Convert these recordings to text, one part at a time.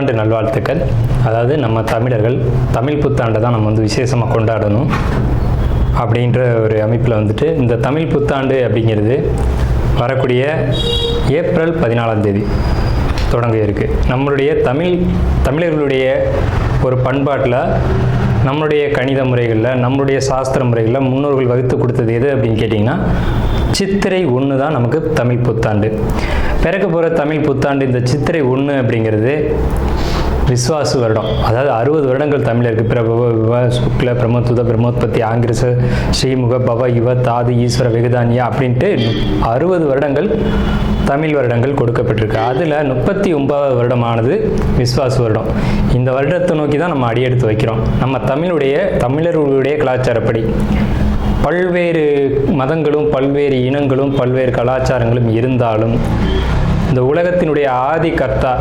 புத்தாண்டு நல்வாழ்த்துக்கள். அதாவது நம்ம தமிழர்கள் தமிழ் புத்தாண்டை தான் நம்ம வந்து விசேஷமாக கொண்டாடணும் அப்படின்ற ஒரு அமைப்பில் வந்துட்டு இந்த தமிழ் புத்தாண்டு அப்படிங்கிறது வரக்கூடிய ஏப்ரல் 14ஆம் தேதி தொடங்க இருக்குது. நம்மளுடைய தமிழர்களுடைய ஒரு பண்பாட்டில், நம்மளுடைய கணித முறைகளில், நம்மளுடைய சாஸ்திர முறைகளில் முன்னோர்கள் வகுத்து கொடுத்தது எது அப்படின்னு கேட்டிங்கன்னா சித்திரை 1 தான் நமக்கு தமிழ் புத்தாண்டு. பிறக்க போகிற தமிழ் புத்தாண்டு இந்த சித்திரை 1 அப்படிங்கிறது விஸ்வாசு வருடம். அதாவது 60 வருடங்கள் தமிழருக்கு பிரபவ விவ சுக்ல பிரமோத்துத பிரமோத்பத்தி ஆங்கிரச ஸ்ரீமுக பவ யுவ தாது ஈஸ்வர வெகுதானியா அப்படின்ட்டு 60 வருடங்கள் தமிழ் வருடங்கள் கொடுக்கப்பட்டிருக்கு. அதில் 39வது வருடமானது விஸ்வாசு வருடம். இந்த வருடத்தை நோக்கி தான் நம்ம அடியெடுத்து வைக்கிறோம். நம்ம தமிழர்களுடைய கலாச்சாரப்படி பல்வேறு மதங்களும் பல்வேறு இனங்களும் பல்வேறு கலாச்சாரங்களும் இருந்தாலும் இந்த உலகத்தினுடைய ஆதி கர்த்தா,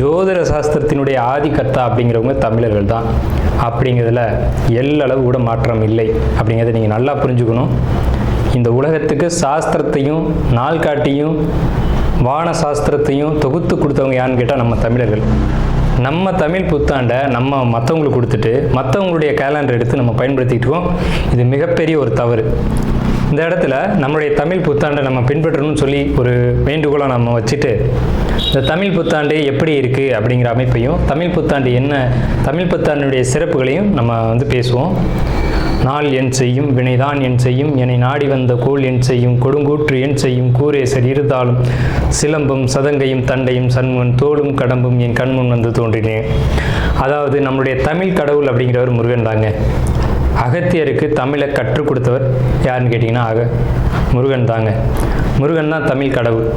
ஜோதிட சாஸ்திரத்தினுடைய ஆதி கர்த்தா அப்படிங்கிறவங்க தமிழர்கள் தான். அப்படிங்கிறதுல எல்லளவு கூட மாற்றம் இல்லை. அப்படிங்கிறத நீங்கள் நல்லா புரிஞ்சுக்கணும். இந்த உலகத்துக்கு சாஸ்திரத்தையும் நாள்காட்டியும் வான சாஸ்திரத்தையும் தொகுத்து கொடுத்தவங்க யான்னு கேட்டால் நம்ம தமிழர்கள். நம்ம தமிழ் புத்தாண்டை நம்ம மற்றவங்களுக்கு கொடுத்துட்டு மற்றவங்களுடைய கேலண்டர் எடுத்து நம்ம பயன்படுத்திக்கிட்டு இருக்கோம். இது மிகப்பெரிய ஒரு தவறு. இந்த இடத்துல நம்மளுடைய தமிழ் புத்தாண்டை நம்ம பின்பற்றணும்னு சொல்லி ஒரு வேண்டுகோளை நம்ம வச்சுட்டு இந்த தமிழ் புத்தாண்டு எப்படி இருக்குது அப்படிங்கிற அமைப்பையும், தமிழ் புத்தாண்டு என்ன, தமிழ் புத்தாண்டுடைய சிறப்புகளையும் நம்ம வந்து பேசுவோம். நாள் என் செய்யும் வினைதான் என் செய்யும் என்னை நாடி வந்த கோள் என் செய்யும் கொடுங்கூற்று என் செய்யும் கூரேசர் இருந்தாலும் சிலம்பும் சதங்கையும் தண்டையும் சண்முன் தோளும் கடம்பும் என் கண்முன் வந்து தோன்றினேன். அதாவது நம்மளுடைய தமிழ் கடவுள் அப்படிங்கிறவர் முருகன் தாங்க. அகத்தியருக்கு தமிழை கற்றுக் கொடுத்தவர் யாருன்னு கேட்டிங்கன்னா முருகன் தாங்க. முருகன் தான் தமிழ் கடவுள்.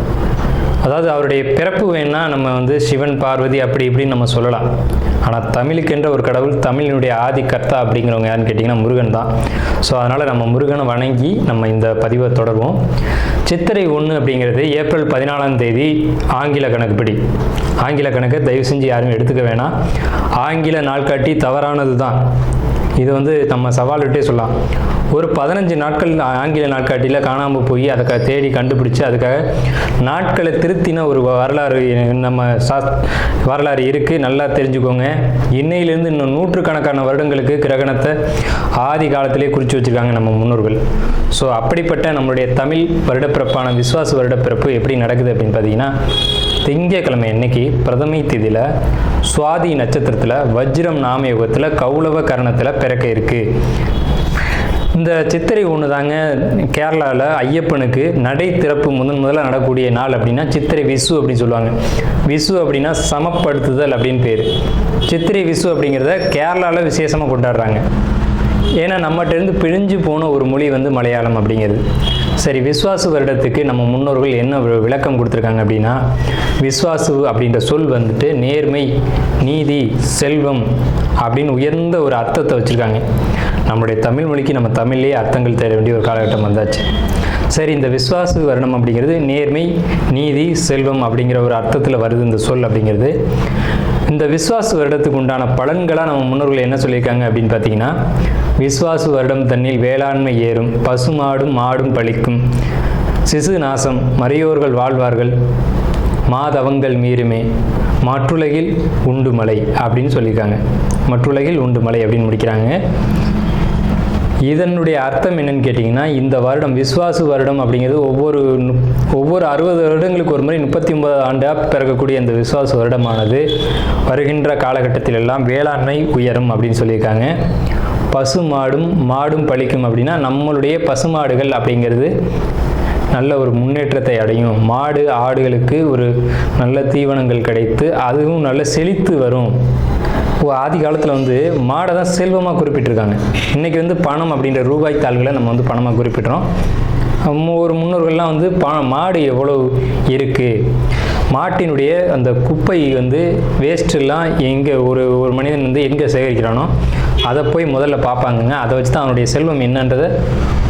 அதாவது அவருடைய பிறப்பு வேணா நம்ம வந்து சிவன் பார்வதி அப்படி இப்படின்னு நம்ம சொல்லலாம். ஆனால் தமிழுக்கென்ற ஒரு கடவுள், தமிழினுடைய ஆதி கர்த்தா அப்படிங்கிறவங்க யாருன்னு கேட்டிங்கன்னா முருகன் தான். ஸோ அதனால் நம்ம முருகனை வணங்கி நம்ம இந்த பதிவை தொடர்வோம். சித்திரை 1 அப்படிங்கிறது ஏப்ரல் 14ஆம் தேதி ஆங்கில கணக்குப்படி. ஆங்கில கணக்கை தயவு செஞ்சு யாரும் எடுத்துக்க வேணாம். ஆங்கில நாள்காட்டி தவறானது தான். இது வந்து நம்ம சவால் விட்டே சொல்லலாம். ஒரு 15 நாட்கள் ஆங்கில நாட்காட்டியில் காணாமல் போய் அதை தேடி கண்டுபிடிச்சி அதுக்காக நாட்களை திருத்தின ஒரு வரலாறு நம்ம வரலாறு இருக்குது. நல்லா தெரிஞ்சுக்கோங்க. இன்னையிலேருந்து இன்னும் நூற்றுக்கணக்கான வருடங்களுக்கு கிரகணத்தை ஆதி காலத்திலே குறித்து வச்சுருக்காங்க நம்ம முன்னோர்கள். ஸோ அப்படிப்பட்ட நம்மளுடைய தமிழ் வருடப்பிறப்பான விஸ்வாச வருடப்பிறப்பு எப்படி நடக்குது அப்படின்னு பார்த்தீங்கன்னா, திங்கட்கிழமை அன்னைக்கு பிரதமை திதியில் சுவாதி நட்சத்திரத்தில் வஜ்ரம் நாமயோகத்தில் கௌளவ கரணத்தில் பிறக்க இருக்குது. இந்த சித்திரை 1 தாங்க கேரளாவில் ஐயப்பனுக்கு நடை திறப்பு முதல்ல நடக்கக்கூடிய நாள். அப்படின்னா சித்திரை விசு அப்படின்னு சொல்லுவாங்க. விசு அப்படின்னா சமப்படுத்துதல் அப்படின்னு பேர். சித்திரை விசு அப்படிங்கிறத கேரளாவில் விசேஷமாக கொண்டாடுறாங்க. ஏன்னா நம்மகிட்டேருந்து பிழிஞ்சு போன ஒரு மொழி வந்து மலையாளம் அப்படிங்கிறது. சரி, விஸ்வாசு வருடத்துக்கு நம்ம முன்னோர்கள் என்ன விளக்கம் கொடுத்துருக்காங்க அப்படின்னா, விஸ்வாசு அப்படின்ற சொல் வந்துட்டு நேர்மை, நீதி, செல்வம் அப்படின்னு உயர்ந்த ஒரு அர்த்தத்தை வச்சுருக்காங்க. நம்மளுடைய தமிழ் மொழிக்கு நம்ம தமிழ்லேயே அர்த்தங்கள் தேட வேண்டிய ஒரு காலகட்டம் வந்தாச்சு. சரி, இந்த விஸ்வாசு வருடம் அப்படிங்கிறது நேர்மை, நீதி, செல்வம் அப்படிங்கிற ஒரு அர்த்தத்தில் வருது இந்த சொல் அப்படிங்கிறது. இந்த விஸ்வாசு வருடத்துக்கு உண்டான பலன்களாக நம்ம முன்னோர்கள் என்ன சொல்லியிருக்காங்க அப்படின்னு பார்த்தீங்கன்னா, விஸ்வாசு வருடம் தன்னில் வேளாண்மை ஏறும், பசுமாடும் மாடும் பழிக்கும், சிசு நாசம், மறையோர்கள் வாழ்வார்கள், மாதவங்கள் மீறுமே, மற்றுலகில் உண்டு மலை அப்படின்னு சொல்லியிருக்காங்க. மற்றுலகில் உண்டு மலை அப்படின்னு முடிக்கிறாங்க. இதனுடைய அர்த்தம் என்னன்னு கேட்டிங்கன்னா, இந்த வருடம் விஸ்வாசு வருடம் அப்படிங்கிறது ஒவ்வொரு 60 வருடங்களுக்கு ஒரு முறை 39 ஆண்டாக பிறக்கக்கூடிய இந்த விஸ்வாசு வருடமானது வருகின்ற காலகட்டத்தில் எல்லாம் வேளாண்மை உயரும் அப்படின்னு சொல்லியிருக்காங்க. பசுமாடும் மாடும் பழிக்கும் அப்படின்னா நம்மளுடைய பசுமாடுகள் அப்படிங்கிறது நல்ல ஒரு முன்னேற்றத்தை அடையும். மாடு ஆடுகளுக்கு ஒரு நல்ல தீவனங்கள் கிடைத்து அதுவும் நல்ல செழித்து வரும். ஆதி காலத்தில் வந்து மாடை தான் செல்வமாக குறிப்பிட்டிருக்காங்க. இன்றைக்கி வந்து பணம் அப்படின்ற ரூபாய் தாள்களை நம்ம வந்து பணமாக குறிப்பிட்றோம். ஒரு முன்னோர்கள்லாம் வந்து மாடு எவ்வளோ இருக்குது, மாட்டினுடைய அந்த குப்பை வந்து வேஸ்ட்டெல்லாம் எங்கே ஒரு மனிதன் வந்து எங்கே சேகரிக்கிறானோ அதை போய் முதல்ல பார்ப்பாங்கங்க. அதை வச்சு தான் அவனுடைய செல்வம் என்னன்றதை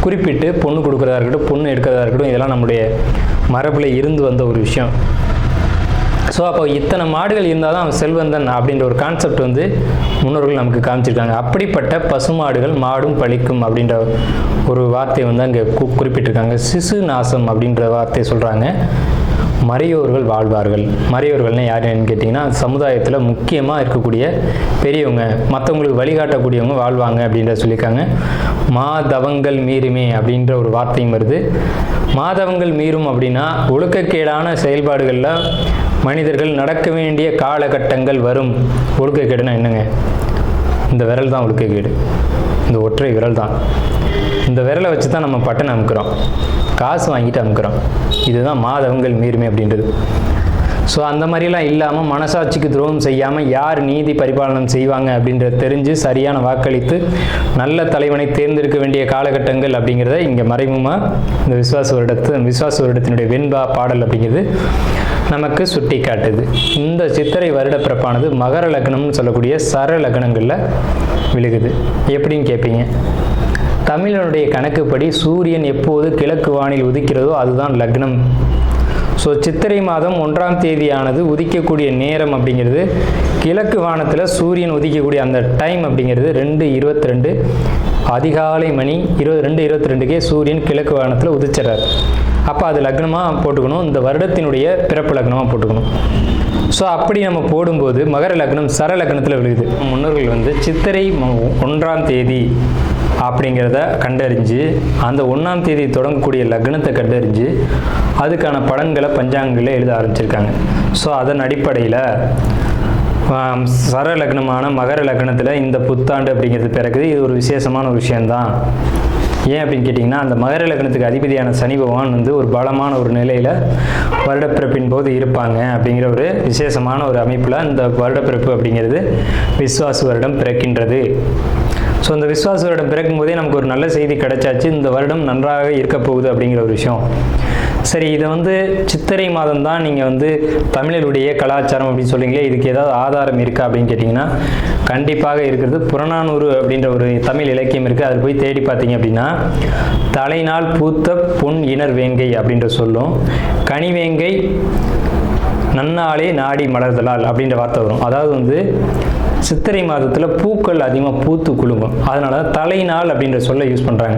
குறிப்பிட்டு பொண்ணு கொடுக்குறதா இருக்கட்டும், பொண்ணு எடுக்கிறதா இருக்கட்டும், இதெல்லாம் நம்முடைய மரபில் இருந்து வந்த ஒரு விஷயம். ஸோ அப்போ இத்தனை மாடுகள் இருந்தால் தான் அவன் செல்வந்தன் அப்படின்ற ஒரு கான்செப்ட் வந்து முன்னோர்கள் நமக்கு காமிச்சிருக்காங்க. அப்படிப்பட்ட பசுமாடுகள் மாடும் பழிக்கும் அப்படின்ற ஒரு வார்த்தையை வந்து அங்கே குறிப்பிட்டிருக்காங்க. சிசு நாசம் அப்படின்ற வார்த்தையை சொல்கிறாங்க. மறையோர்கள் வாழ்வார்கள். மறையோர்கள்னால் யாருன்னு கேட்டிங்கன்னா சமுதாயத்தில் முக்கியமாக இருக்கக்கூடிய பெரியவங்க, மற்றவங்களுக்கு வழிகாட்டக்கூடியவங்க வாழ்வாங்க அப்படின்றத சொல்லியிருக்காங்க. மாதவங்கள் மீறுமே அப்படின்ற ஒரு வார்த்தையும் வருது. மாதவங்கள் மீறும் அப்படின்னா ஒழுக்கக்கேடான செயல்பாடுகளில் மனிதர்கள் நடக்க வேண்டிய காலகட்டங்கள் வரும். ஒழுக்கக்கேடுனா என்னங்க? இந்த விரல் தான் ஒழுக்கக்கேடு, இந்த ஒற்றை விரல் தான். இந்த விரலை வச்சு தான் நம்ம பட்டன் அமுக்கிறோம், காசு வாங்கிட்டு அமுக்கிறோம். இதுதான் மாதவங்கள் மீறுமே அப்படின்றது. ஸோ அந்த மாதிரிலாம் இல்லாமல் மனசாட்சிக்கு துரோகம் செய்யாமல் யார் நீதி பரிபாலனம் செய்வாங்க அப்படின்றத தெரிஞ்சு சரியான வாக்களித்து நல்ல தலைவனை தேர்ந்தெடுக்க வேண்டிய காலகட்டங்கள் அப்படிங்கிறத இங்கே மறைமுகமாக இந்த விசுவாச வருடத்தினுடைய வெண்பா பாடல் அப்படிங்கிறது நமக்கு சுட்டி காட்டுது. இந்த சித்திரை வருட பிறப்பானது மகர லக்னம்னு சொல்லக்கூடிய சர லக்னங்களில் விழுகுது. எப்படின்னு கேட்பீங்க? தமிழனுடைய கணக்குப்படி சூரியன் எப்போது கிழக்கு வானில் உதிக்கிறதோ அதுதான் லக்னம். ஸோ சித்திரை மாதம் 1ஆம் தேதியானது உதிக்கக்கூடிய நேரம் அப்படிங்கிறது கிழக்கு வானத்தில் சூரியன் உதிக்கக்கூடிய அந்த டைம் அப்படிங்கிறது 2:22 அதிகாலை மணி 2:22க்கே சூரியன் கிழக்கு வானத்தில் உதிச்சிடறார். அப்போ அது லக்னமாக போட்டுக்கணும், இந்த வருடத்தினுடைய பிறப்பு லக்னமாக போட்டுக்கணும். ஸோ அப்படி நம்ம போடும்போது மகர லக்னம் சர லக்னத்தில் விழுகுது. முன்னோர்கள் சித்திரை 1ஆம் தேதி அப்படிங்கிறத கண்டறிஞ்சு அந்த 1ஆம் தேதி தொடங்கக்கூடிய லக்னத்தை கண்டறிஞ்சு அதுக்கான பலன்களை பஞ்சாங்கங்களில் எழுத ஆரம்பிச்சிருக்காங்க. ஸோ அதன் அடிப்படையில் சர லக்னமான மகர லக்னத்தில் இந்த புத்தாண்டு அப்படிங்கிறது பிறகுது. இது ஒரு விசேஷமான ஒரு விஷயந்தான். ஏன் அப்படின்னு கேட்டிங்கன்னா, அந்த மகர லக்னத்துக்கு அதிபதியான சனி பகவான் ஒரு பலமான ஒரு நிலையில் வருடப்பிறப்பின் போது இருப்பாங்க அப்படிங்கிற ஒரு விசேஷமான ஒரு அமைப்பில் இந்த வருடப்பிறப்பு அப்படிங்கிறது விஸ்வாச வருடம் பிறக்கின்றது. ஸோ இந்த விஸ்வாச வருடம் பிறக்கும் போதே நமக்கு ஒரு நல்ல செய்தி கிடைச்சாச்சு, இந்த வருடம் நன்றாக இருக்க போகுது அப்படிங்கிற ஒரு விஷயம். சரி, இதை சித்திரை மாதம் தான் நீங்கள் தமிழருடைய கலாச்சாரம் அப்படின்னு சொல்லிங்களே, இதுக்கு ஏதாவது ஆதாரம் இருக்கா அப்படின்னு கேட்டிங்கன்னா கண்டிப்பாக இருக்கிறது. புறநானூறு அப்படின்ற ஒரு தமிழ் இலக்கியம் இருக்குது. அதில் போய் தேடி பார்த்தீங்க அப்படின்னா தலைநாள் பூத்த பொன் இனர் வேங்கை அப்படின்ற சொல்லும், கனிவேங்கை நன்னாளே நாடி மலர்தலால் அப்படின்ற வார்த்தை வரும். அதாவது சித்திரை மாதத்தில் பூக்கள் அதிகமாக பூத்து குலுங்கும். அதனால தான் தலைநாள் அப்படின்ற சொல்ல யூஸ் பண்ணுறாங்க.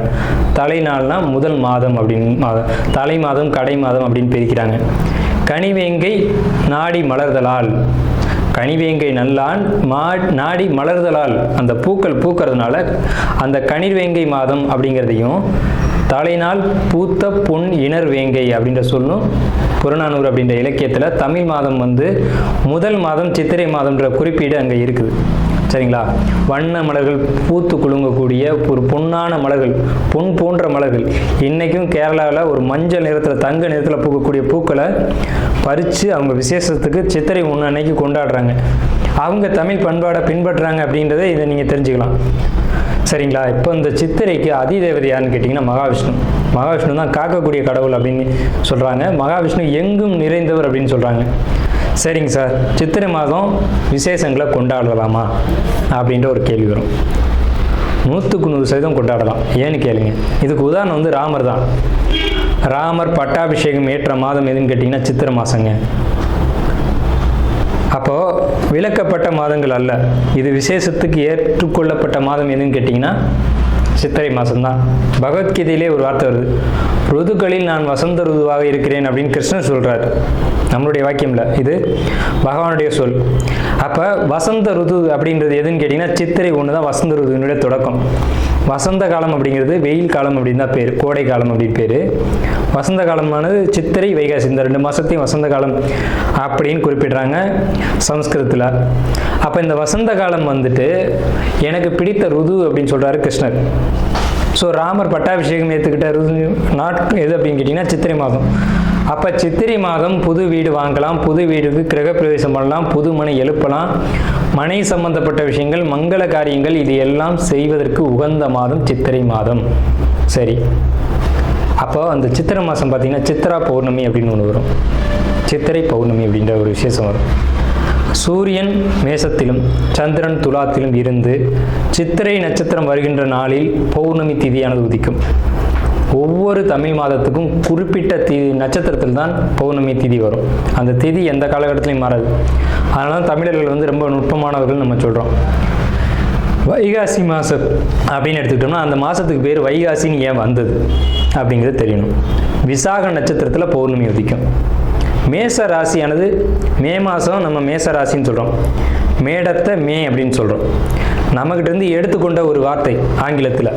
தலைநாள்னா முதல் மாதம் அப்படின்னு, தலை மாதம் கடை மாதம் அப்படின்னு பிரிக்கிறாங்க. கனிவேங்கை நாடி மலர்தலால், கனிவேங்கை நல்லான் நாடி மலர்தலால், அந்த பூக்கள் பூக்கிறதுனால அந்த கனிவேங்கை மாதம் அப்படிங்கிறதையும் தலைநாள் பூத்த பொன் இனர் வேங்கை அப்படின்ற சொல்லும் புறநானூறு அப்படின்ற இலக்கியத்தில் தமிழ் மாதம் முதல் மாதம் சித்திரை மாதம்ன்ற குறிப்பீடு அங்கே இருக்குது. சரிங்களா? வண்ண மலர்கள் பூத்து குலுங்கக்கூடிய ஒரு பொன்னான மலர்கள், பொன் போன்ற மலர்கள். இன்றைக்கும் கேரளாவில் ஒரு மஞ்சள் நிறத்தில் தங்க நிறத்தில் பூக்கக்கூடிய பூக்களை பறித்து அவங்க விசேஷத்துக்கு சித்திரை 1 அன்னைக்கு கொண்டாடுறாங்க. அவங்க தமிழ் பண்பாடை பின்பற்றுறாங்க அப்படின்றத இதை நீங்கள் தெரிஞ்சுக்கலாம். சரிங்களா? இப்போ இந்த சித்திரைக்கு அதிதேவதை யாருன்னு கேட்டிங்கன்னா மகாவிஷ்ணு. மகாவிஷ்ணு தான் காக்கக்கூடிய கடவுள் அப்படின்னு சொல்கிறாங்க. மகாவிஷ்ணு எங்கும் நிறைந்தவர் அப்படின்னு சொல்கிறாங்க. சரிங்க சார், சித்திரை மாதம் விசேஷங்களை கொண்டாடலாமா அப்படின்ற ஒரு கேள்வி வரும். 100% கொண்டாடலாம். ஏன்னு கேளுங்க. இதுக்கு உதாரணம் ராமர் தான். ராமர் பட்டாபிஷேகம் ஏற்ற மாதம் எதுன்னு கேட்டிங்கன்னா சித்திரை மாதங்க. அப்போது விலக்கப்பட்ட மாதங்கள் அல்ல, இது விசேஷத்துக்கு ஏற்றுக்கொள்ளப்பட்ட மாதம் எதுன்னு கேட்டிங்கன்னா சித்திரை மாதம்தான். பகவத்கீதையிலே ஒரு வார்த்தை வருது, ருதுக்களில் நான் வசந்த ருதுவாக இருக்கிறேன் அப்படின்னு கிருஷ்ணன் சொல்கிறார். நம்மளுடைய வாக்கியம் இல்லை, இது பகவானுடைய சொல். அப்போ வசந்த ருது அப்படின்றது எதுன்னு கேட்டிங்கன்னா சித்திரை 1 தான் வசந்த ருதுவினுடைய தொடக்கம். வசந்த காலம் அப்படிங்கிறது வெயில் காலம் அப்படின்னு தான் பேர், கோடை காலம் அப்படின்னு பேர். வசந்த காலமானது சித்திரை வைகாசி, இந்த 2 மாதத்தையும் வசந்த காலம் அப்படின்னு குறிப்பிடுறாங்க சமஸ்கிருதத்தில். அப்போ இந்த வசந்த காலம் எனக்கு பிடித்த ருது அப்படின்னு சொல்கிறாரு கிருஷ்ணர். ஸோ ராமர் பட்டாபிஷேகம் ஏற்றுக்கிட்ட ருது எது அப்படின்னு கேட்டிங்கன்னா சித்திரை மாதம். அப்போ சித்திரை மாதம் புது வீடு வாங்கலாம், புது வீடுக்கு கிரகப்பிரவேசம் பண்ணலாம், புது மனை எழுப்பலாம், மனை சம்பந்தப்பட்ட விஷயங்கள், மங்கள காரியங்கள், இது எல்லாம் செய்வதற்கு உகந்த மாதம் சித்திரை மாதம். சரி, அப்போ அந்த சித்திரை மாதம் பார்த்திங்கன்னா சித்திரா பௌர்ணமி அப்படின்னு ஒன்று வரும். சித்திரை பௌர்ணமி அப்படின்ற ஒரு விசேஷம் வரும். சூரியன் மேசத்திலும் சந்திரன் துலாத்திலும் இருந்து சித்திரை நட்சத்திரம் வருகின்ற நாளில் பௌர்ணமி திதியானது உதிக்கும். ஒவ்வொரு தமிழ் மாதத்துக்கும் குறிப்பிட்ட நட்சத்திரத்தில் தான் பௌர்ணமி திதி வரும். அந்த திதி எந்த காலகட்டத்திலையும் மாறாது. அதனால தான் தமிழர்கள் ரொம்ப நுட்பமானவர்கள் நம்ம சொல்கிறோம். வைகாசி மாதம் அப்படின்னு எடுத்துக்கிட்டோம்னா அந்த மாதத்துக்கு பேர் வைகாசின்னு ஏன் வந்தது அப்படிங்கிறது தெரியணும். விசாக நட்சத்திரத்தில் பௌர்ணமி உதிக்கும். மேச ராசியானது மே மாதம் நம்ம மேச ராசின்னு சொல்கிறோம், மேடத்தை மே அப்படின்னு சொல்கிறோம். நம்மக்கிட்டேருந்து எடுத்துக்கொண்ட ஒரு வார்த்தை ஆங்கிலத்தில்.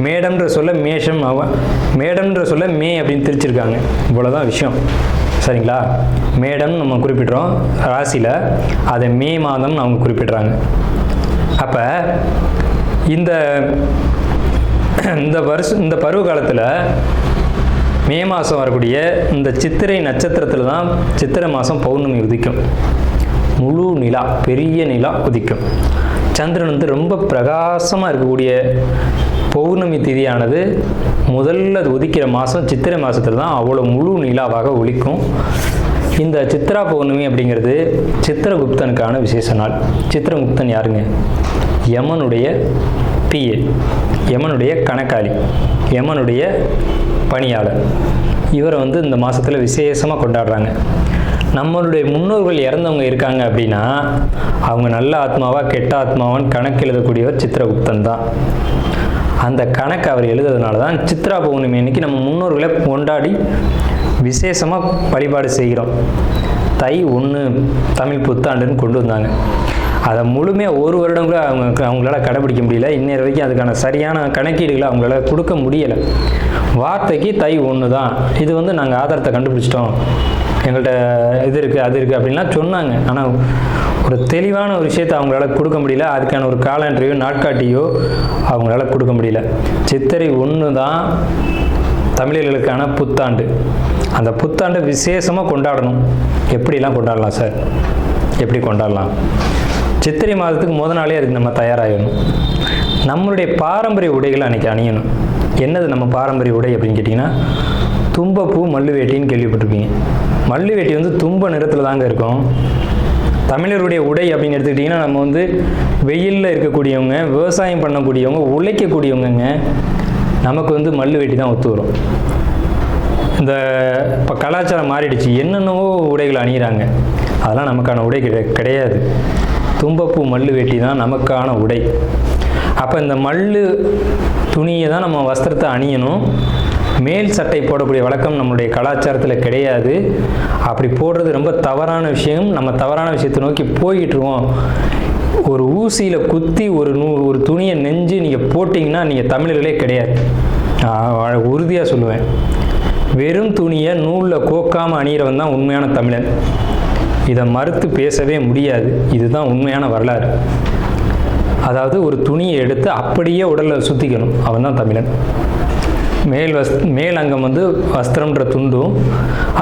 மேடம்ன்ற சொல்ல மேஷம், மேடம்ன்ற சொல்ல மே அப்படின்னு திரிச்சிருக்காங்க. இவ்வளோதான் விஷயம், சரிங்களா? மேடம் நம்ம குறிப்பிட்றோம் ராசியில், அதை மே மாதம்னு அவங்க குறிப்பிட்றாங்க. அப்போ இந்த பருவ காலத்தில் மே மாதம் வரக்கூடிய இந்த சித்திரை நட்சத்திரத்தில் தான் சித்திரை மாதம் பௌர்ணமி உதிக்கும். முழு நிலா, பெரிய நிலா உதிக்கும். சந்திரன் வந்து ரொம்ப பிரகாசமாக இருக்கக்கூடிய பௌர்ணமி திதியானது முதல்ல உதிக்கிற மாதம் சித்திரை மாதத்தில் தான் அவ்வளோ முழு நிலாவாக ஒலிக்கும். இந்த சித்ரா பௌர்ணமி அப்படிங்கிறது சித்திரகுப்தனுக்கான விசேஷ நாள். சித்திரகுப்தன் யாருங்க? யமனுடைய பிஏ, யமனுடைய கணக்காளி, யமனுடைய பணியாளர். இவரை வந்து இந்த மாதத்தில் விசேஷமாக கொண்டாடுறாங்க. நம்மளுடைய முன்னோர்கள் இறந்தவங்க இருக்காங்க அப்படின்னா அவங்க நல்ல ஆத்மாவா கெட்ட ஆத்மாவான்னு கணக்கு எழுதக்கூடியவர் சித்திரகுப்தன் தான். அந்த கணக்கு அவர் எழுதுறதுனால தான் சித்ரா பௌர்ணமி அன்னைக்கு நம்ம முன்னோர்களை கொண்டாடி விசேஷமாக வழிபாடு செய்கிறோம். தை 1 தமிழ் புத்தாண்டுன்னு கொண்டு வந்தாங்க. அதை முழுமையாக ஒரு வருடம் கூட அவங்களால கடைபிடிக்க முடியல. இன்னொரு வரைக்கும் அதுக்கான சரியான கணக்கீடுகளை அவங்களால கொடுக்க முடியலை. வார்த்தைக்கு தை 1 தான், இது வந்து நாங்கள் ஆதாரத்தை கண்டுபிடிச்சிட்டோம், எங்கள்கிட்ட இது இருக்குது அது இருக்குது அப்படின்லாம் சொன்னாங்க. ஆனால் ஒரு தெளிவான ஒரு விஷயத்தை அவங்களால கொடுக்க முடியல. அதுக்கான ஒரு காலண்டரையோ நாட்காட்டியோ அவங்களால கொடுக்க முடியல. சித்திரை 1 தான் தமிழர்களுக்கான புத்தாண்டு. அந்த புத்தாண்டை விசேஷமாக கொண்டாடணும். எப்படிலாம் கொண்டாடலாம் சார்? எப்படி கொண்டாடலாம்? சித்திரை மாதத்துக்கு முத நாளே அதுக்கு நம்ம தயாராகணும். நம்மளுடைய பாரம்பரிய உடைகளை அன்றைக்கி அணியணும். என்னது நம்ம பாரம்பரிய உடை அப்படின்னு கேட்டிங்கன்னா, தும்பப்பூ மல்லு வேட்டின்னு கேள்விப்பட்டிருப்பீங்க. மல்லு வேட்டி வந்து தும்ப நிறத்தில் தாங்க இருக்கும். தமிழருடைய உடை அப்படின்னு எடுத்துக்கிட்டிங்கன்னா, நம்ம வந்து வெயிலில் இருக்கக்கூடியவங்க, விவசாயம் பண்ணக்கூடியவங்க, உழைக்கக்கூடியவங்க, நமக்கு வந்து மல்லு வேட்டி தான் ஒத்து வரும். இந்த இப்போ கலாச்சாரம் மாறிடுச்சு, என்னென்னவோ உடைகள் அணிகிறாங்க. அதெல்லாம் நமக்கான உடை கிடையாது. தும்பப்பூ மல்லு வேட்டி தான் நமக்கான உடை. அப்போ இந்த மல்லு துணியை தான் நம்ம வஸ்திரத்தை அணியணும். மேல் சட்டை போடக்கூடிய வழக்கம் நம்மளுடைய கலாச்சாரத்தில் கிடையாது. அப்படி போடுறது ரொம்ப தவறான விஷயம். நம்ம தவறான விஷயத்தை நோக்கி போய்கிட்டு இருக்கோம். ஒரு ஊசியில் குத்தி ஒரு துணியை நெஞ்சு நீங்கள் போட்டிங்கன்னா நீங்கள் தமிழர்களே கிடையாது. உறுதியாக சொல்லுவேன். வெறும் துணியை நூலில் கோக்காமல் அணிகிறவன் தான் உண்மையான தமிழன். இதை மறுத்து பேசவே முடியாது. இதுதான் உண்மையான வரலாறு. அதாவது ஒரு துணியை எடுத்து அப்படியே உடலில் சுற்றிக்கணும், அவன் தான் தமிழன். மேல் அங்கம் வந்து வஸ்திரம்ன்ற துண்டும்,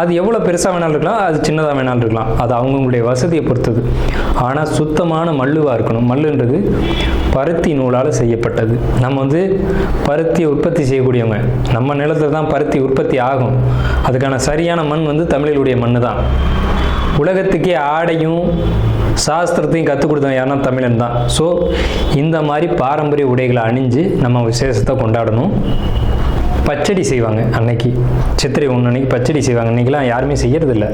அது எவ்வளோ பெருசாக வேணாலும் இருக்கலாம், அது சின்னதாக வேணாலும் இருக்கலாம். அது அவங்களுடைய வசதியை பொறுத்தது. ஆனால் சுத்தமான மல்லுவாக இருக்கணும். மல்லுன்றது பருத்தி நூலால் செய்யப்பட்டது. நம்ம வந்து பருத்தியை உற்பத்தி செய்யக்கூடியவங்க. நம்ம நிலத்தில் தான் பருத்தி உற்பத்தி ஆகும். அதுக்கான சரியான மண் வந்து தமிழர்களுடைய மண் தான். உலகத்துக்கே ஆடையும் சாஸ்திரத்தையும் கற்றுக் கொடுத்தவங்க யாருன்னா தமிழன் தான். ஸோ இந்த மாதிரி பாரம்பரிய உடைகளை அணிஞ்சு நம்ம விசேஷத்தை கொண்டாடணும். பச்சடி செய்வாங்க அன்னைக்கு, சித்திரை 1 அன்னைக்கு பச்சடி செய்வாங்க. இன்றைக்கெலாம் யாருமே செய்யறதில்ல.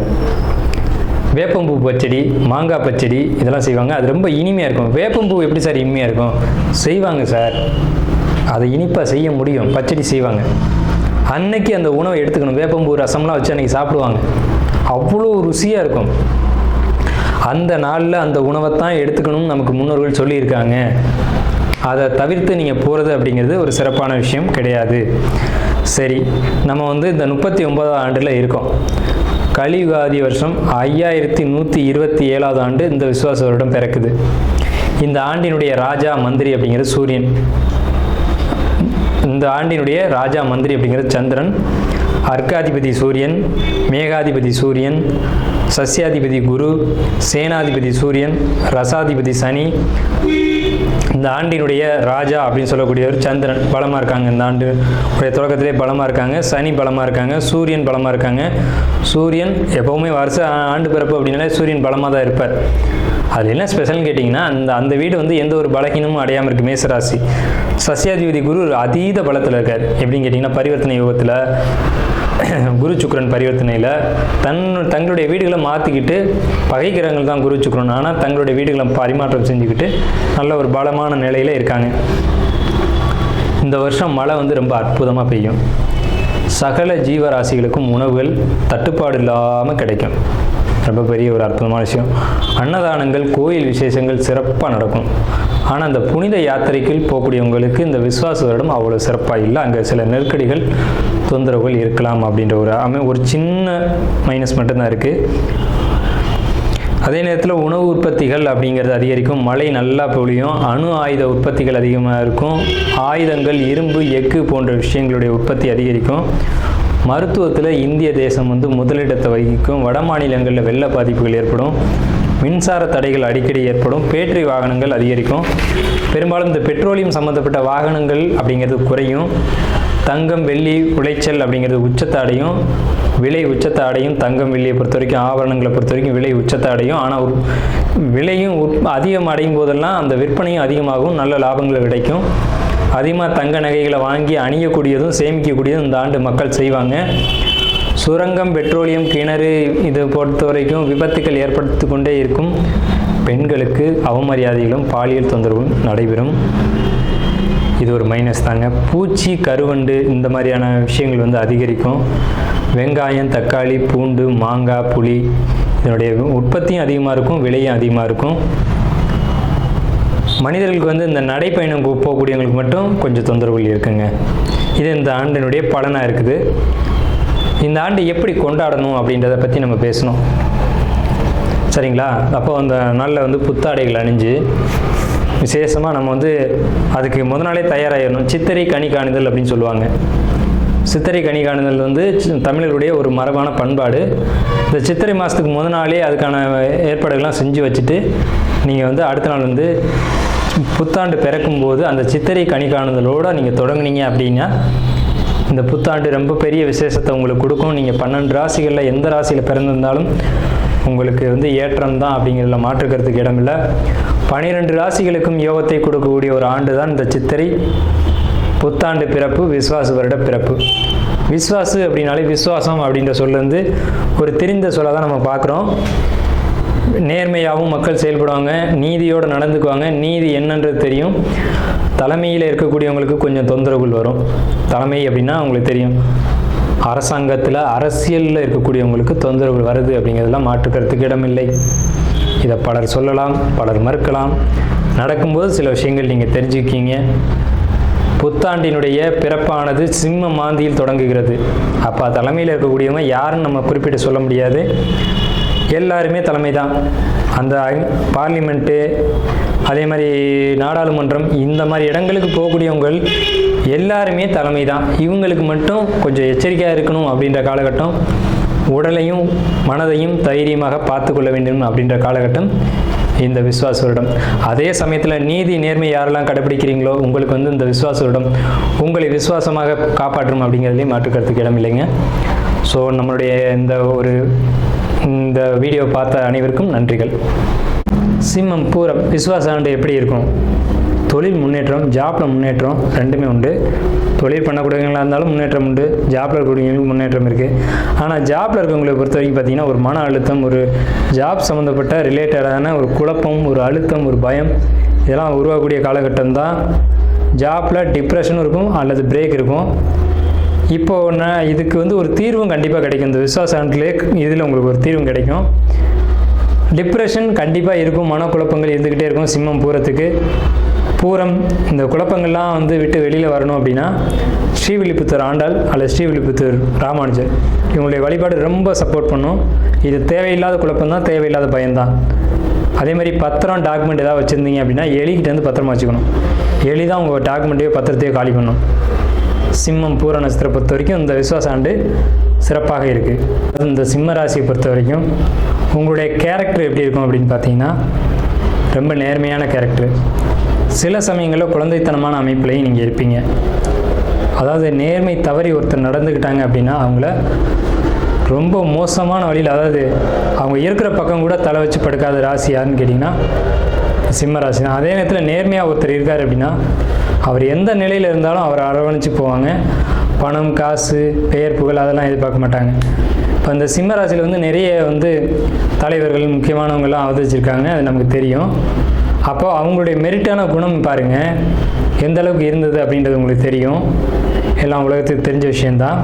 வேப்பம்பூ பச்சடி, மாங்காய் பச்சடி இதெல்லாம் செய்வாங்க. அது ரொம்ப இனிமையாக இருக்கும். வேப்பம்பூ எப்படி சார் இனிமையாக இருக்கும்? செய்வாங்க சார், அதை இனிப்பாக செய்ய முடியும். பச்சடி செய்வாங்க. அன்னைக்கு அந்த உணவை எடுத்துக்கணும். வேப்பம்பூ ரசம்லாம் வச்சு அன்றைக்கி சாப்பிடுவாங்க. அவ்வளோ ருசியாக இருக்கும். அந்த நாளில் அந்த உணவை தான் எடுத்துக்கணும்னு நமக்கு முன்னோர்கள் சொல்லியிருக்காங்க. அதை தவிர்த்து நீங்கள் போகிறது அப்படிங்கிறது ஒரு சிறப்பான விஷயம் கிடையாது. சரி, நம்ம வந்து இந்த 39ஆம் ஆண்டில் இருக்கோம். கலியுகாதி வருஷம் 5127ஆவது ஆண்டு இந்த விசுவாச வருடம் பிறக்குது. இந்த ஆண்டினுடைய ராஜா மந்திரி அப்படிங்கிறது சூரியன். இந்த ஆண்டினுடைய ராஜா மந்திரி அப்படிங்கிறது சந்திரன். அர்க்காதிபதி சூரியன், மேகாதிபதி சூரியன், சஸ்யாதிபதி குரு, சேனாதிபதி சூரியன், ரசாதிபதி சனி. இந்த ஆண்டினுடைய ராஜா அப்படின்னு சொல்லக்கூடியவர் சந்திரன் பலமாக இருக்காங்க. இந்த ஆண்டு உடைய தொடக்கத்திலே பலமாக இருக்காங்க. சனி பலமாக இருக்காங்க. சூரியன் பலமாக இருக்காங்க. சூரியன் எப்போவுமே வருஷ ஆண்டு பிறப்பு அப்படின்னாலே சூரியன் பலமாக தான் இருப்பார். அது என்ன ஸ்பெஷல்னு கேட்டிங்கன்னா, அந்த வீடு வந்து எந்த ஒரு பலகீனமும் அடையாமல் இருக்குது. மேசராசி. சஸ்யாதிபதி குரு அதீத பலத்தில் இருக்கார். எப்படின்னு கேட்டிங்கன்னா, பரிவர்த்தனை யோகத்தில் குரு சுக்கிரன் பரிவர்த்தனையில் தங்களுடைய வீடுகளை மாற்றிக்கிட்டு, பகை கிரகங்கள் தான் குரு சுக்கிரன், ஆனால் தங்களுடைய வீடுகளை பரிமாற்றம் செஞ்சுக்கிட்டு நல்ல ஒரு பலமான நிலையில் இருக்காங்க. இந்த வருஷம் மழை வந்து ரொம்ப அற்புதமாக பெய்யும். சகல ஜீவராசிகளுக்கும் உணவுகள் தட்டுப்பாடு இல்லாமல் கிடைக்கும். ரொம்ப பெரிய ஒரு அற்புதமான விஷயம். அன்னதானங்கள், கோயில் விசேஷங்கள் சிறப்பாக நடக்கும். ஆனால் அந்த புனித யாத்திரைக்கு போகக்கூடியவங்களுக்கு இந்த விஸ்வாச வருடம் அவ்வளோ சிறப்பாக இல்லை. அங்கே சில நெருக்கடிகள், தொந்தரவுகள் இருக்கலாம் அப்படின்ற ஒரு சின்ன மைனஸ் மட்டும்தான் இருக்குது. அதே நேரத்தில் உணவு உற்பத்திகள் அப்படிங்கிறது அதிகரிக்கும். மழை நல்லா பொழியும். அணு ஆயுத உற்பத்திகள் அதிகமாக இருக்கும். ஆயுதங்கள், இரும்பு, எஃகு போன்ற விஷயங்களுடைய உற்பத்தி அதிகரிக்கும். மருத்துவத்தில் இந்திய தேசம் முதலிடத்தை வகிக்கும். வட மாநிலங்களில் வெள்ள பாதிப்புகள் ஏற்படும். மின்சார தடைகள் அடிக்கடி ஏற்படும். பேட்டரி வாகனங்கள் அதிகரிக்கும். பெரும்பாலும் இந்த பெட்ரோலியம் சம்மந்தப்பட்ட வாகனங்கள் அப்படிங்கிறது குறையும். தங்கம், வெள்ளி உளைச்சல் அப்படிங்கிறது உச்சத்தை அடையும். விலை உச்சத்தை அடையும். தங்கம், வெள்ளியை பொறுத்த வரைக்கும், ஆபரணங்களை பொறுத்த வரைக்கும் விலை உச்சத்தை அடையும். ஆனால் விலையும் அதிகம் அடையும் போதெல்லாம் அந்த விற்பனையும் அதிகமாகும். நல்ல லாபங்கள் கிடைக்கும். அதிகமாக தங்க நகைகளை வாங்கி அணியக்கூடியதும் சேமிக்கக்கூடியதும் இந்த ஆண்டு மக்கள் செய்வாங்க. சுரங்கம், பெட்ரோலியம், கிணறு இதை பொறுத்த வரைக்கும் விபத்துக்கள் ஏற்படுத்தி கொண்டே இருக்கும். பெண்களுக்கு அவமரியாதைகளும் பாலியல் தொந்தரவும் நடைபெறும். இது ஒரு மைனஸ் தாங்க. பூச்சி, கருவண்டு இந்த மாதிரியான விஷயங்கள் அதிகரிக்கும். வெங்காயம், தக்காளி, பூண்டு, மாங்காய், புளி இதனுடைய உற்பத்தியும் அதிகமாக இருக்கும். விலையும் அதிகமாக இருக்கும். மனிதர்களுக்கு இந்த நடைப்பயணம் போகக்கூடியவங்களுக்கு மட்டும் கொஞ்சம் தொந்தரவுகள் இருக்குங்க. இது இந்த ஆண்டினுடைய பலனாக இருக்குது. இந்த ஆண்டு எப்படி கொண்டாடணும் அப்படின்றத பற்றி நம்ம பேசணும், சரிங்களா? அப்போ அந்த நாளில் புத்தாடைகள் அணிஞ்சு விசேஷமாக நம்ம அதுக்கு முத நாளே தயாராகிடணும். சித்திரை கனி காணுதல் அப்படின்னு சொல்லுவாங்க. சித்திரை கனி காணுதல் தமிழருடைய ஒரு மரபான பண்பாடு. இந்த சித்திரை மாதத்துக்கு முத நாளே அதுக்கான ஏற்பாடுகள்லாம் செஞ்சு வச்சுட்டு நீங்கள் அடுத்த நாள் புத்தாண்டு பிறக்கும்போது அந்த சித்திரை கனி காணுதலோடு நீங்கள் தொடங்குனீங்க அப்படின்னா இந்த புத்தாண்டு ரொம்ப பெரிய விசேஷத்தை உங்களுக்கு கொடுக்கும். நீங்கள் 12 ராசிகளில் எந்த ராசியில் பிறந்திருந்தாலும் உங்களுக்கு ஏற்றம் தான் அப்படிங்கிறதுல மாற்றுக்கிறதுக்கு இடமில்லை. 12 ராசிகளுக்கும் யோகத்தை கொடுக்கக்கூடிய ஒரு ஆண்டு தான் இந்த சித்திரை புத்தாண்டு பிறப்பு, விஸ்வாச வருட பிறப்பு. விஸ்வாசு அப்படின்னாலே விஸ்வாசம் அப்படின்ற சொல்ல ஒரு தெரிந்த சொல்ல தான் நம்ம பார்க்குறோம். நேர்மையாகவும் மக்கள் செயல்படுவாங்க, நீதியோடு நடந்துக்குவாங்க. நீதி என்னன்றது தெரியும். தலைமையில் இருக்கக்கூடியவங்களுக்கு கொஞ்சம் தொந்தரவுகள் வரும். தலைமை அப்படின்னா உங்களுக்கு தெரியும், அரசாங்கத்தில் அரசியலில் இருக்கக்கூடியவங்களுக்கு தொந்தரவுகள் வருது அப்படிங்கிறதெல்லாம் மாற்றுக்கிறதுக்கு இடமில்லை. இதை பலர் சொல்லலாம், பலர் மறுக்கலாம். நடக்கும்போது சில விஷயங்கள் நீங்கள் தெரிஞ்சுக்கிங்க. புத்தாண்டினுடைய பிறப்பானது சிம்ம மாந்தியில் தொடங்குகிறது. அப்போ தலைமையில் இருக்கக்கூடியவங்க யாருன்னு நம்ம குறிப்பிட்டு சொல்ல முடியாது. எல்லாருமே தலைமை தான். அந்த பார்லிமெண்ட்டு, அதே மாதிரி நாடாளுமன்றம், இந்த மாதிரி இடங்களுக்கு போகக்கூடியவங்க எல்லாருமே தலைமை தான். இவங்களுக்கு மட்டும் கொஞ்சம் எச்சரிக்கையாக இருக்கணும் அப்படின்ற காலகட்டம். உடலையும் மனதையும் தைரியமாக பார்த்து கொள்ள வேண்டும் அப்படின்ற காலகட்டம் இந்த விஸ்வாச வருடம். அதே சமயத்தில் நீதி, நேர்மை யாரெல்லாம் கடைபிடிக்கிறீங்களோ உங்களுக்கு இந்த விஸ்வாச வருடம் உங்களை விசுவாசமாக காப்பாற்றும் அப்படிங்கிறதுலையும் மாற்றுக்கிறதுக்கு இடம் இல்லைங்க. ஸோ நம்மளுடைய இந்த வீடியோ பார்த்த அனைவருக்கும் நன்றிகள். சிம்மம், பூரம் விஸ்வாச ஆண்டு எப்படி இருக்கும்? தொழில் முன்னேற்றம், ஜாப்பில் முன்னேற்றம் ரெண்டுமே உண்டு. தொழில் பண்ணக்கூடியவங்களாக இருந்தாலும் முன்னேற்றம் உண்டு, ஜாப்பில் இருக்கக்கூடியவங்களுக்கு முன்னேற்றம் இருக்குது. ஆனால் ஜாப்பில் இருக்கவங்களை பொறுத்த வரைக்கும் பார்த்திங்கன்னா ஒரு மன அழுத்தம், ஒரு ஜாப் சம்மந்தப்பட்ட ரிலேட்டடான ஒரு குழப்பம், ஒரு அழுத்தம், ஒரு பயம் இதெல்லாம் உருவாகக்கூடிய காலகட்டம் தான். ஜாப்பில் டிப்ரெஷனும் இருக்கும் அல்லது பிரேக் இருக்கும். இப்போது இதுக்கு ஒரு தீர்வும் கண்டிப்பாக கிடைக்கும். இந்த விஸ்வாச ஆண்டிலே இதில் உங்களுக்கு ஒரு தீர்வும் கிடைக்கும். டிப்ரெஷன் கண்டிப்பாக இருக்கும், மனக்குழப்பங்கள் இருந்துக்கிட்டே இருக்கும் சிம்மம் பூரத்துக்கு. பூரம் இந்த குழப்பங்கள்லாம் விட்டு வெளியில் வரணும் அப்படின்னா ஸ்ரீவில்லிபுத்தூர் ஆண்டாள் அல்லது ஸ்ரீவில்லிபுத்தூர் ராமானுஜர் இவங்களுடைய வழிபாடு ரொம்ப சப்போர்ட் பண்ணும். இது தேவையில்லாத குழப்பம்தான், தேவையில்லாத பயம்தான். அதே மாதிரி பத்திரம், டாக்குமெண்ட் ஏதாவது வச்சுருந்தீங்க அப்படின்னா எலிக்கிட்டேருந்து பத்திரமா வச்சுக்கணும். எலி தான் உங்கள் டாக்குமெண்ட்டையோ பத்திரத்தையோ காலி பண்ணும். சிம்மம், பூர நட்சத்திரம் பொறுத்த வரைக்கும் இந்த விஸ்வாச ஆண்டு சிறப்பாக இருக்குது. இந்த சிம்ம ராசியை பொறுத்த வரைக்கும் உங்களுடைய கேரக்டர் எப்படி இருக்கும் அப்படின்னு பார்த்தீங்கன்னா ரொம்ப நேர்மையான கேரக்டர். சில சமயங்களில் குழந்தைத்தனமான அமைப்புலையும் நீங்கள் இருப்பீங்க. அதாவது நேர்மை தவறி ஒருத்தர் நடந்துக்கிட்டாங்க அப்படின்னா அவங்கள ரொம்ப மோசமான வழியில், அதாவது அவங்க இருக்கிற பக்கம் கூட தலை வச்சு படுக்காத ராசி யாருன்னு கேட்டிங்கன்னா சிம்ம ராசி தான். அதே நேரத்தில் நேர்மையாக ஒருத்தர் இருக்கார் அப்படின்னா அவர் எந்த நிலையில் இருந்தாலும் அவரை அரவணைச்சு போவாங்க. பணம், காசு, பெயர், புகழ் அதெல்லாம் எதிர்பார்க்க மாட்டாங்க. இப்போ இந்த சிம்ம ராசியில் நிறைய தலைவர்கள், முக்கியமானவங்கள்லாம் அவதரிச்சிருக்காங்க, அது நமக்கு தெரியும். அப்போது அவங்களுடைய மெரிட்டான குணம் பாருங்கள் எந்த அளவுக்கு இருந்தது அப்படின்றது உங்களுக்கு தெரியும். எல்லாம் உலகத்துக்கு தெரிஞ்ச விஷயந்தான்.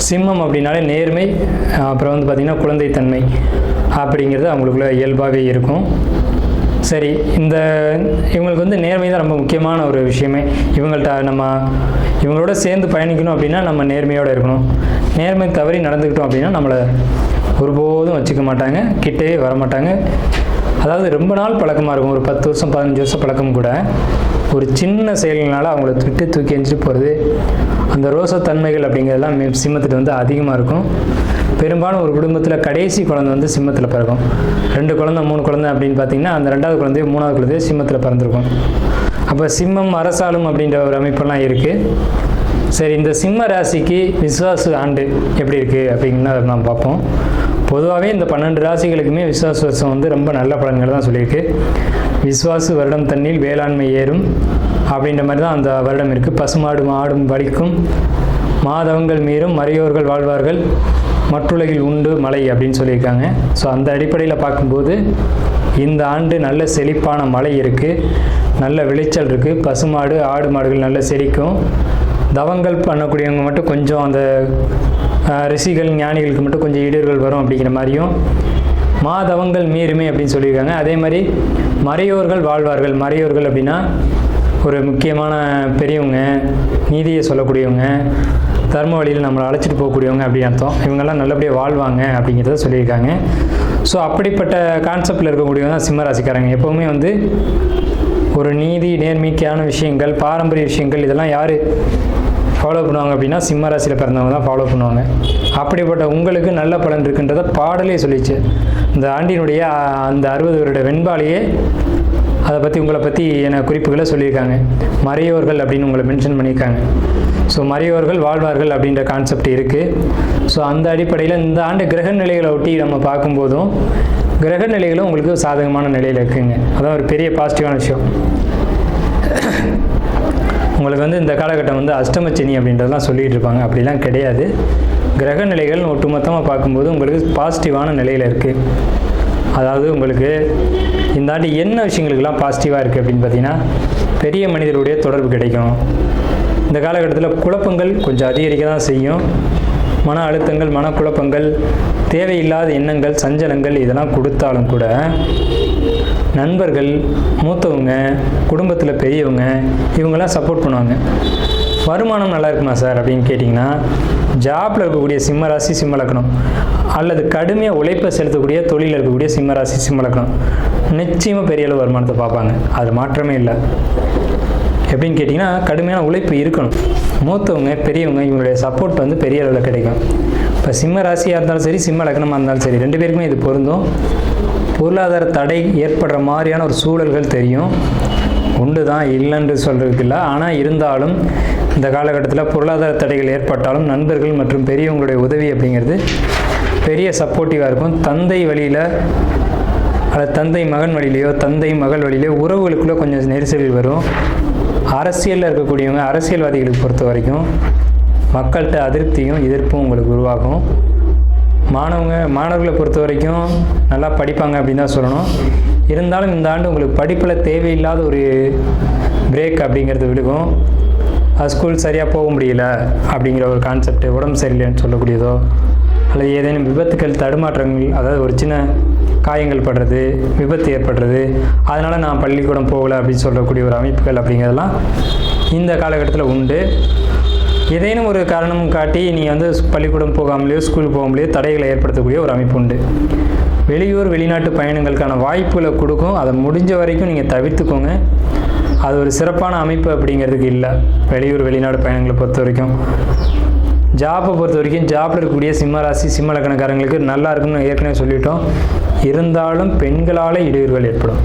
சிம்மம் அப்படின்னாலே நேர்மை, அப்புறம் வந்து பார்த்திங்கன்னா குழந்தைத்தன்மை அப்படிங்கிறது அவங்களுக்குள்ள இயல்பாகவே இருக்கும். சரி, இவங்களுக்கு வந்து நேர்மை தான் ரொம்ப முக்கியமான ஒரு விஷயமே. இவங்களோட சேர்ந்து பயணிக்கணும் அப்படின்னா நம்ம நேர்மையோடு இருக்கணும். நேர்மை தவறி நடந்துக்கிட்டோம் அப்படின்னா நம்மளை ஒருபோதும் வச்சுக்க மாட்டாங்க, கிட்டே வரமாட்டாங்க. அதாவது ரொம்ப நாள் பழக்கமாக இருக்கும், ஒரு 10 வருஷம் 15 வருஷம் பழக்கம் கூட ஒரு சின்ன செயல்னால அவங்கள விட்டு தூக்கி எஞ்சிட்டு போகிறது, அந்த ரோசத்தன்மைகள் அப்படிங்கிறதெல்லாம் சிம்மத்துட்டு வந்து அதிகமாக இருக்கும். பெரும்பாலும் ஒரு குடும்பத்தில் கடைசி குழந்தை வந்து சிம்மத்தில் பிறக்கும். 2 குழந்தை 3 குழந்தை அப்படின்னு பார்த்தீங்கன்னா அந்த 2வது குழந்தையோ 3வது குழந்தையோ சிம்மத்தில் பிறந்திருக்கும். அப்போ சிம்மம் அரசாலும் அப்படின்ற ஒரு அமைப்பெல்லாம் இருக்குது. சரி, இந்த சிம்ம ராசிக்கு விஸ்வாசு ஆண்டு எப்படி இருக்குது அப்படின்னா அதை நாம் பார்ப்போம். பொதுவாகவே இந்த 12 ராசிகளுக்குமே விஸ்வாச வருஷம் வந்து ரொம்ப நல்ல பலன்கள் தான் சொல்லியிருக்கு. விஸ்வாசு வருடம் தண்ணில் வேளாண்மை ஏறும் அப்படின்ற மாதிரி தான் அந்த வருடம் இருக்குது. பசுமாடு ஆடும் வலிக்கும், மாதவங்கள் மீறும், மறையோர்கள் வாழ்வார்கள், மற்றுலகில் உண்டு மழை அப்படின்னு சொல்லியிருக்காங்க. ஸோ அந்த அடிப்படையில் பார்க்கும்போது இந்த ஆண்டு நல்ல செழிப்பான மழை இருக்குது, நல்ல விளைச்சல் இருக்குது. பசுமாடு ஆடு மாடுகள் நல்ல செழிக்கும். தவங்கள் பண்ணக்கூடியவங்க மட்டும் கொஞ்சம் அந்த ரிஷிகள் ஞானிகளுக்கு மட்டும் கொஞ்சம் இடர்கள் வரும் அப்படிங்கிற மாதிரியும், மாதவங்கள் மீறுமே அப்படின்னு சொல்லியிருக்காங்க. அதே மாதிரி மறையோர்கள் வாழ்வார்கள். மறையோர்கள் அப்படின்னா ஒரு முக்கியமான பெரியவங்க, நீதியை சொல்லக்கூடியவங்க, தர்ம வழியில் நம்மளை அழைச்சிட்டு போகக்கூடியவங்க அப்படின்னு அர்த்தம். இவங்கெல்லாம் நல்லபடியாக வாழ்வாங்க அப்படிங்கிறத சொல்லியிருக்காங்க. ஸோ அப்படிப்பட்ட கான்செப்டில் இருக்கக்கூடியவங்க தான் சிம்மராசிக்காரங்க. எப்போவுமே வந்து ஒரு நீதி நேர்மைக்கான விஷயங்கள், பாரம்பரிய விஷயங்கள், இதெல்லாம் யார் ஃபாலோ பண்ணுவாங்க அப்படின்னா சிம்ம ராசியில் பிறந்தவங்க தான் ஃபாலோ பண்ணுவாங்க. அப்படிப்பட்ட உங்களுக்கு நல்ல பலன் இருக்குன்றத பாடலே சொல்லிச்சு. இந்த ஆண்டினுடைய அந்த 60 வருட வெண்பாலையே அதை பற்றி உங்களை பற்றி என்ன குறிப்புகளை சொல்லியிருக்காங்க. மறையோர்கள் அப்படின்னு உங்களை மென்ஷன் பண்ணியிருக்காங்க. ஸோ மறையோர்கள் வாழ்வார்கள் அப்படின்ற கான்செப்ட் இருக்குது. ஸோ அந்த அடிப்படையில் இந்த ஆண்டு கிரக நிலைகளை ஒட்டி நம்ம பார்க்கும்போதும் கிரக நிலைகளும் உங்களுக்கு சாதகமான நிலையில் இருக்குங்க. அதான் ஒரு பெரிய பாசிட்டிவான விஷயம். உங்களுக்கு வந்து இந்த காலகட்டம் வந்து அஷ்டமச்சனி அப்படின்றதெல்லாம் சொல்லிகிட்டு இருப்பாங்க. அப்படிலாம் கிடையாது. கிரக நிலைகள் ஒட்டுமொத்தமாக பார்க்கும்போது உங்களுக்கு பாசிட்டிவான நிலையில் இருக்குது. அதாவது உங்களுக்கு இந்த ஆண்டு என்ன விஷயங்களுக்கெல்லாம் பாசிட்டிவாக இருக்குது அப்படின்னு பார்த்தீங்கன்னா, பெரிய மனிதருடைய தொடர்பு கிடைக்கும். இந்த காலகட்டத்தில் குழப்பங்கள் கொஞ்சம் அதிகரிக்க தான் செய்யும். மன அழுத்தங்கள், மனக்குழப்பங்கள், தேவையில்லாத எண்ணங்கள், சஞ்சலங்கள் இதெல்லாம் கொடுத்தாலும் கூட நண்பர்கள், மூத்தவங்க, குடும்பத்தில் பெரியவங்க இவங்கெல்லாம் சப்போர்ட் பண்ணுவாங்க. வருமானம் நல்லா இருக்குமா சார் அப்படின்னு கேட்டிங்கன்னா, ஜாப்பில் இருக்கக்கூடிய சிம்மராசி சிம்ம லக்னம் அல்லது கடுமையாக உழைப்பை செலுத்தக்கூடிய தொழிலில் இருக்கக்கூடிய சிம்மராசி சிம்ம லக்னம் நிச்சயமாக பெரிய அளவு வருமானத்தை பார்ப்பாங்க. அது மாற்றமே இல்லை. எப்படின்னு கேட்டிங்கன்னா, கடுமையான உழைப்பு இருக்கணும். மூத்தவங்க பெரியவங்க இவங்களுடைய சப்போர்ட் வந்து பெரிய அளவில் கிடைக்கும். இப்போ சிம்ம ராசியாக இருந்தாலும் சரி, சிம்ம லக்னமாக இருந்தாலும் சரி, 2 பேருக்குமே இது பொருந்தும். பொருளாதார தடை ஏற்படுற மாதிரியான ஒரு சூழல்கள் தெரியும். உண்டு தான், இல்லைன்னு சொல்கிறதுக்கு இல்லை. ஆனால் இருந்தாலும் இந்த காலகட்டத்தில் பொருளாதார தடைகள் ஏற்பட்டாலும் நண்பர்கள் மற்றும் பெரியவங்களுடைய உதவி அப்படிங்கிறது பெரிய சப்போர்ட்டிவாக இருக்கும். தந்தை வழியில் அல்லது தந்தை மகன் வழியிலையோ தந்தை மகள் வழியிலையோ உறவுகளுக்குள்ளே கொஞ்சம் நெரிசல்கள் வரும். அரசியலில் இருக்கக்கூடியவங்க, அரசியல்வாதிகளுக்கு பொறுத்த வரைக்கும் மக்கள்கிட்ட அதிருப்தியும் எதிர்ப்பும் உங்களுக்கு உருவாகும். மாணவர்களை பொறுத்த வரைக்கும் நல்லா படிப்பாங்க அப்படின்னு தான் சொல்லணும். இருந்தாலும் இந்த ஆண்டு உங்களுக்கு படிப்பில் தேவையில்லாத ஒரு பிரேக் அப்படிங்கிறது விழுகும். ஸ்கூல் சரியாக போக முடியல அப்படிங்கிற ஒரு கான்செப்ட், உடம்பு சரியில்லைன்னு சொல்லக்கூடியதோ அல்லது ஏதேனும் விபத்துக்கள், தடுமாற்றங்கள், அதாவது ஒரு சின்ன காயங்கள் படுறது, விபத்து ஏற்படுறது, அதனால் நான் பள்ளிக்கூடம் போகலை அப்படின்னு சொல்லக்கூடிய ஒரு அமைப்புகள் அப்படிங்கிறதெல்லாம் இந்த காலகட்டத்தில் உண்டு. ஏதேனும் ஒரு காரணம் காட்டி நீங்கள் வந்து பள்ளிக்கூடம் போகாமலேயோ ஸ்கூல் போகாமலேயோ தடைகளை ஏற்படுத்தக்கூடிய ஒரு அமைப்பு உண்டு. வெளியூர் வெளிநாட்டு பயணங்களுக்கான வாய்ப்புகளை கொடுக்கும். அதை முடிஞ்ச வரைக்கும் நீங்கள் தவிர்த்துக்கோங்க. அது ஒரு சிறப்பான அமைப்பு அப்படிங்கிறதுக்கு இல்லை. வெளியூர் வெளிநாடு பயணங்களை பொறுத்த வரைக்கும், ஜாப்பை பொறுத்த வரைக்கும் ஜாப்பில் இருக்கக்கூடிய சிம்மராசி சிம்ம லக்னக்காரங்களுக்கு நல்லா இருக்குன்னு ஏற்கனவே சொல்லிட்டோம். இருந்தாலும் பெண்களால் இடையூறுகள் ஏற்படும்.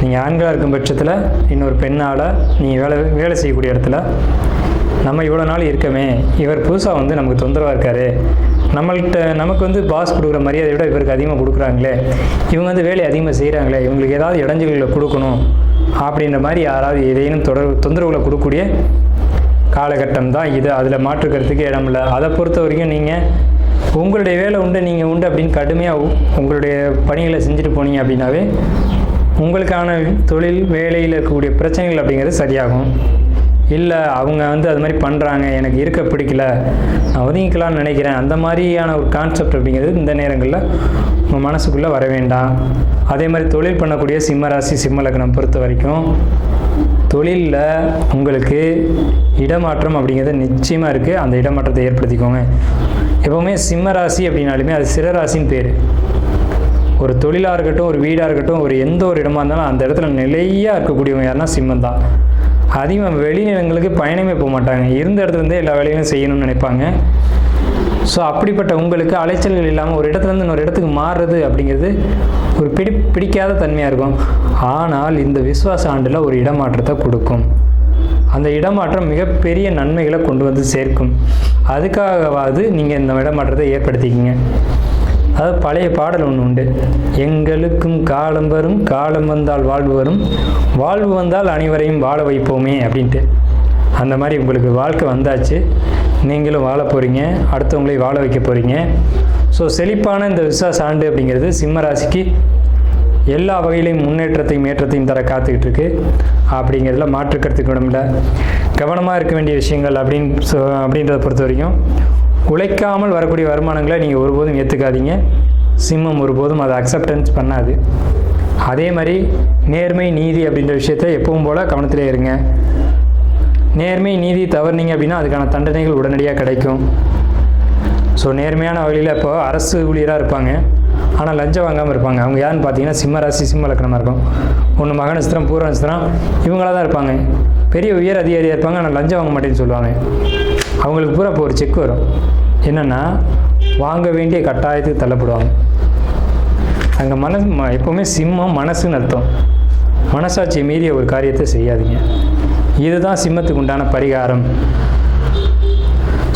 நீங்கள் ஆண்களாக இருக்கும் பட்சத்தில் இன்னொரு பெண்ணால் நீங்கள் வேலை செய்யக்கூடிய இடத்துல நம்ம இவ்வளோ நாள் இருக்கமே, இவர் புதுசாக வந்து நமக்கு தொந்தரவாக இருக்காரு, நமக்கு வந்து பாஸ் கொடுக்குற மரியாதை விட இவருக்கு அதிகமாக கொடுக்குறாங்களே, இவங்க வந்து வேலையை அதிகமாக செய்கிறாங்களே, இவங்களுக்கு ஏதாவது இடைஞ்சல்களை கொடுக்கணும் அப்படின்ற மாதிரி யாராவது ஏதேனும் தொந்தரவுகளை கொடுக்கக்கூடிய காலகட்டம் தான் இது. அதில் மாற்றுக்கிறதுக்கு இடம் இல்லை. அதை பொறுத்த வரைக்கும் நீங்கள் உங்களுடைய வேலை உண்டு, நீங்கள் உண்டு அப்படின்னு கடுமையாக உங்களுடைய பணிகளை செஞ்சுட்டு போனீங்க அப்படின்னாவே உங்களுக்கான தொழில் வேலையில் இருக்கக்கூடிய பிரச்சனைகள் அப்படிங்கிறது சரியாகும். இல்லை அவங்க வந்து அது மாதிரி பண்ணுறாங்க, எனக்கு இருக்க பிடிக்கல, நான் ஒதுங்கிக்கலாம்னு நினைக்கிறேன், அந்த மாதிரியான ஒரு கான்செப்ட் அப்படிங்கிறது இந்த நேரங்களில் உங்கள் மனசுக்குள்ளே வர வேண்டாம். அதே மாதிரி தொழில் பண்ணக்கூடிய சிம்ம ராசி சிம்ம லக்னம் பொறுத்த வரைக்கும் தொழிலில் உங்களுக்கு இடமாற்றம் அப்படிங்கிறது நிச்சயமாக இருக்குது. அந்த இடமாற்றத்தை ஏற்படுத்திக்கோங்க. எப்போவுமே சிம்ம ராசி அப்படின்னாலுமே அது சிறராசின்னு பேர். ஒரு தொழிலாக இருக்கட்டும், ஒரு வீடாக இருக்கட்டும், ஒரு எந்த ஒரு இடமா இருந்தாலும் அந்த இடத்துல நிலையாக இருக்கக்கூடியவங்க யாருன்னா சிம்மம் தான். அதிகமாக வெளிநிலங்களுக்கு பயணமே போக மாட்டாங்க, இருந்த இடத்துலேருந்தே எல்லா வேலையும் செய்யணும்னு நினைப்பாங்க. ஸோ அப்படிப்பட்ட உங்களுக்கு அலைச்சல்கள் இல்லாமல் ஒரு இடத்துலேருந்து இன்னொரு இடத்துக்கு மாறுறது அப்படிங்கிறது ஒரு பிடிக்காத தன்மையாக இருக்கும். ஆனால் இந்த விசுவாச ஆண்டில் ஒரு இடமாற்றத்தை கொடுக்கும். அந்த இடமாற்றம் மிகப்பெரிய நன்மைகளை கொண்டு வந்து சேர்க்கும். அதுக்காகவாது நீங்கள் இந்த இடமாற்றத்தை ஏற்படுத்திக்கிங்க. அதாவது பழைய பாடல் ஒன்று உண்டு, எங்களுக்கும் காலம் வரும், காலம் வந்தால் வாழ்வு வரும், வாழ்வு வந்தால் அனைவரையும் வாழ வைப்போமே அப்படின்ட்டு. அந்த மாதிரி உங்களுக்கு வாழ்க்கை வந்தாச்சு, நீங்களும் வாழ போகிறீங்க, அடுத்தவங்களையும் வாழ வைக்க போகிறீங்க. ஸோ செழிப்பான இந்த விசுவாச ஆண்டு அப்படிங்கிறது சிம்ம ராசிக்கு எல்லா வகையிலையும் முன்னேற்றத்தையும் ஏற்றத்தையும் தர காத்துக்கிட்டு இருக்கு. அப்படிங்கிறதுல மாற்றுக்கருத்துக்கு இடமில்ல. கவனமாக இருக்க வேண்டிய விஷயங்கள் அப்படின்றத பொறுத்த வரைக்கும் உழைக்காமல் வரக்கூடிய வருமானங்களை நீங்கள் ஒருபோதும் ஏற்றுக்காதீங்க. சிம்மம் ஒருபோதும் அதை அக்செப்டன்ஸ் பண்ணாது. அதே மாதிரி நேர்மை நீதி அப்படின்ற விஷயத்தை எப்பவும் போல் கவனத்திலே இருங்க. நேர்மை நீதி தவறுனீங்க அப்படின்னா அதுக்கான தண்டனைகள் உடனடியாக கிடைக்கும். ஸோ நேர்மையான வழியில் இப்போ அரசு ஊழியராக இருப்பாங்க, ஆனால் லஞ்சம் வாங்காமல் இருப்பாங்க. அவங்க யாருன்னு பார்த்தீங்கன்னா சிம்ம ராசி சிம்ம லக்னமாக இருக்கும். ஒன்று மக நட்சத்திரம் பூர நட்சத்திரம் இவங்களாக தான் இருப்பாங்க. பெரிய உயர் அதிகாரியாக இருப்பாங்க, ஆனால் லஞ்சம் வாங்க மாட்டேன்னு சொல்லுவாங்க. அவங்களுக்கு பூரா இப்போ ஒரு செக் வரும், என்னென்னா வாங்க வேண்டிய கட்டாயத்துக்கு தள்ளப்படுவாங்க. அங்கே எப்போவுமே சிம்மம் மனசுன்னு அர்த்தம். மனசாட்சியை மீறிய ஒரு காரியத்தை செய்யாதீங்க. இதுதான் சிம்மத்துக்கு உண்டான பரிகாரம்.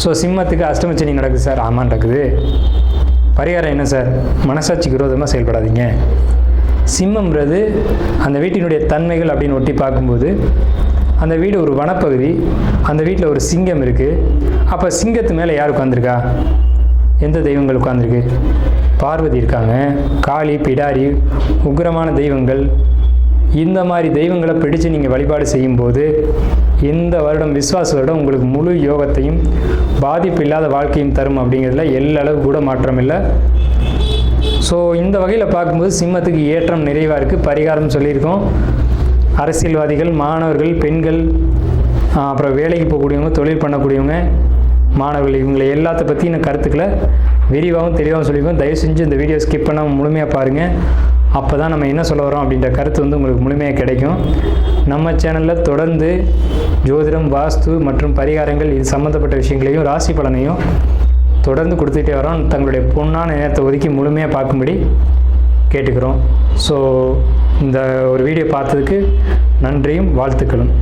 ஸோ சிம்மத்துக்கு அஷ்டமச்சனி நடக்குது சார். ஆமாம் நடக்குது. பரிகாரம் என்ன சார்? மனசாட்சிக்கு விரோதமாக செயல்படாதீங்க. சிம்மம்ன்றது அந்த வீட்டினுடைய தன்மைகள் அப்படின்னு ஒட்டி பார்க்கும்போது அந்த வீடு ஒரு வனப்பகுதி, அந்த வீட்டில் ஒரு சிங்கம் இருக்குது. அப்போ சிங்கத்து மேலே யார் உட்காந்துருக்கா? எந்த தெய்வங்கள் உட்காந்துருக்கு? பார்வதி இருக்காங்க, காளி, பிடாரி, உக்கிரமான தெய்வங்கள். இந்த மாதிரி தெய்வங்களை பிடிச்சு நீங்கள் வழிபாடு செய்யும்போது இந்த வருடம் விஸ்வாச வருடம் உங்களுக்கு முழு யோகத்தையும் பாதிப்பு இல்லாத வாழ்க்கையும் தரும். அப்படிங்கிறதுல எல்லளவு கூட மாற்றம் இல்லை. ஸோ இந்த வகையில் பார்க்கும்போது சிம்மத்துக்கு ஏற்றம் நிறைவாக இருக்குது. பரிகாரம் சொல்லியிருக்கோம். அரசியல்வாதிகள், மாணவர்கள், பெண்கள், அப்புறம் வேலைக்கு போகக்கூடியவங்க, தொழில் பண்ணக்கூடியவங்க, மாணவர்கள், இவங்களை எல்லாத்த பற்றின கருத்துக்களை விரிவாகவும் தெளிவாகவும் சொல்லியிருக்கோம். தயவு செஞ்சு இந்த வீடியோ ஸ்கிப் பண்ணாமல் முழுமையாக பாருங்கள். அப்போ தான் நம்ம என்ன சொல்ல வரோம் அப்படின்ற கருத்து வந்து உங்களுக்கு முழுமையாக கிடைக்கும். நம்ம சேனலில் தொடர்ந்து ஜோதிடம், வாஸ்து மற்றும் பரிகாரங்கள் இது சம்மந்தப்பட்ட விஷயங்களையும் ராசி பலனையும் தொடர்ந்து கொடுத்துட்டே வரோம். தங்களுடைய பொன்னான நேரத்தை ஒதுக்கி முழுமையாக பார்க்கும்படி கேட்டுக்கிறோம். ஸோ இந்த ஒரு வீடியோ பார்த்ததுக்கு நன்றியும் வாழ்த்துக்களும்.